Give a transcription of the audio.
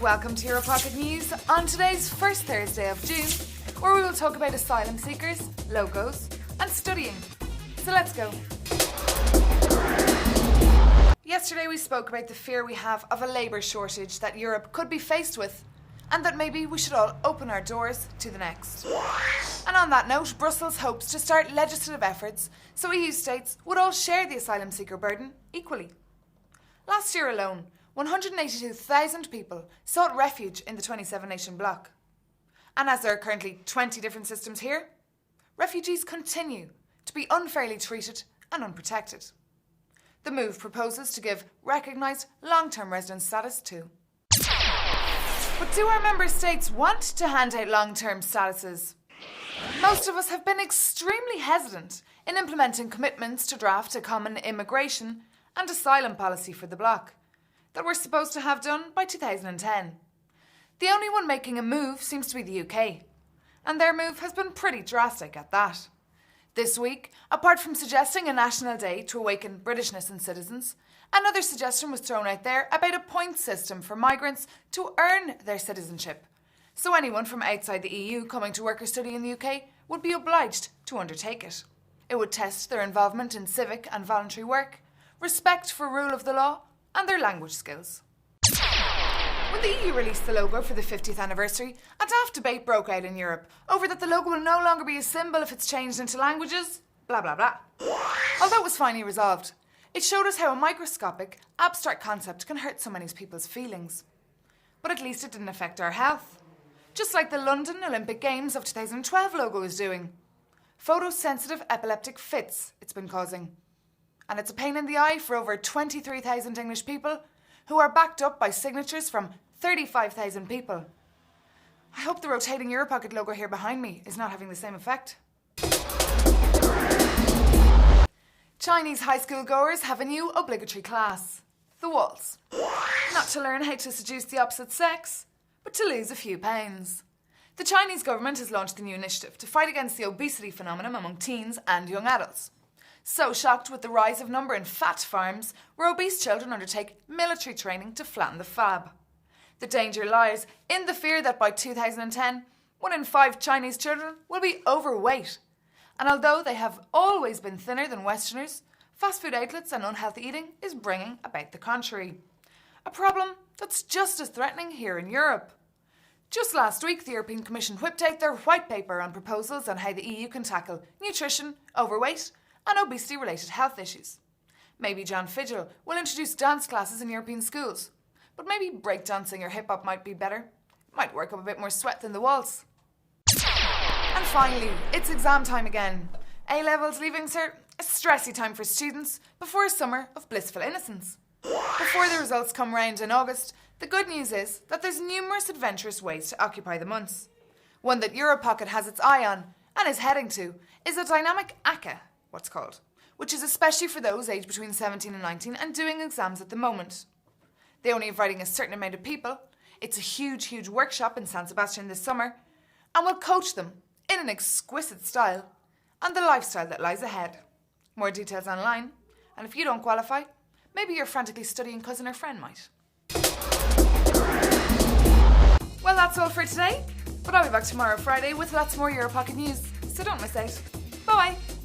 welcome to Your Pocket News on today's first Thursday of June, where we will talk about asylum seekers, logos and studying. So let's go. Yesterday we spoke about the fear we have of a labour shortage that Europe could be faced with, and that maybe we should all open our doors to the next. And on that note, Brussels hopes to start legislative efforts so EU states would all share the asylum seeker burden equally. Last year alone, 182,000 people sought refuge in the 27-nation bloc. And as there are currently 20 different systems here, refugees continue to be unfairly treated and unprotected. The move proposes to give recognised long-term residence status too. But do our member states want to hand out long-term statuses? Most of us have been extremely hesitant in implementing commitments to draft a common immigration and asylum policy for the bloc that we're supposed to have done by 2010. The only one making a move seems to be the UK, and their move has been pretty drastic at that. This week, apart from suggesting a national day to awaken Britishness in citizens, another suggestion was thrown out there about a point system for migrants to earn their citizenship. So anyone from outside the EU coming to work or study in the UK would be obliged to undertake it. It would test their involvement in civic and voluntary work, respect for rule of the law, and their language skills. When the EU released the logo for the 50th anniversary, a daft debate broke out in Europe over that the logo will no longer be a symbol if it's changed into languages, blah blah blah. Although it was finally resolved, it showed us how a microscopic, abstract concept can hurt so many people's feelings. But at least it didn't affect our health. Just like the London Olympic Games of 2012 logo is doing. Photosensitive epileptic fits it's been causing. And it's a pain in the eye for over 23,000 English people who are backed up by signatures from 35,000 people. I hope the rotating Europocket logo here behind me is not having the same effect. Chinese high school goers have a new obligatory class, the waltz. Not to learn how to seduce the opposite sex, but to lose a few pounds. The Chinese government has launched a new initiative to fight against the obesity phenomenon among teens and young adults. So shocked with the rise of number in fat farms, where obese children undertake military training to flatten the fab. The danger lies in the fear that by 2010, 1 in 5 Chinese children will be overweight. And although they have always been thinner than Westerners, fast food outlets and unhealthy eating is bringing about the contrary. A problem that's just as threatening here in Europe. Just last week, the European Commission whipped out their white paper on proposals on how the EU can tackle nutrition, overweight and obesity-related health issues. Maybe John Fidgel will introduce dance classes in European schools, but maybe breakdancing or hip-hop might be better. It might work up a bit more sweat than the waltz. And finally, it's exam time again. A-levels leaving cert, a stressy time for students before a summer of blissful innocence. Before the results come round in August, the good news is that there's numerous adventurous ways to occupy the months. One that Europocket has its eye on and is heading to is a dynamic ACA, what's called, which is especially for those aged between 17 and 19 and doing exams at the moment. They only inviting a certain amount of people. It's a huge workshop in San Sebastian this summer, and will coach them in an exquisite style and the lifestyle that lies ahead. More details online, and if you don't qualify, maybe your frantically studying cousin or friend might. Well, that's all for today, but I'll be back tomorrow Friday with lots more Europocket news, so don't miss out. Bye-bye.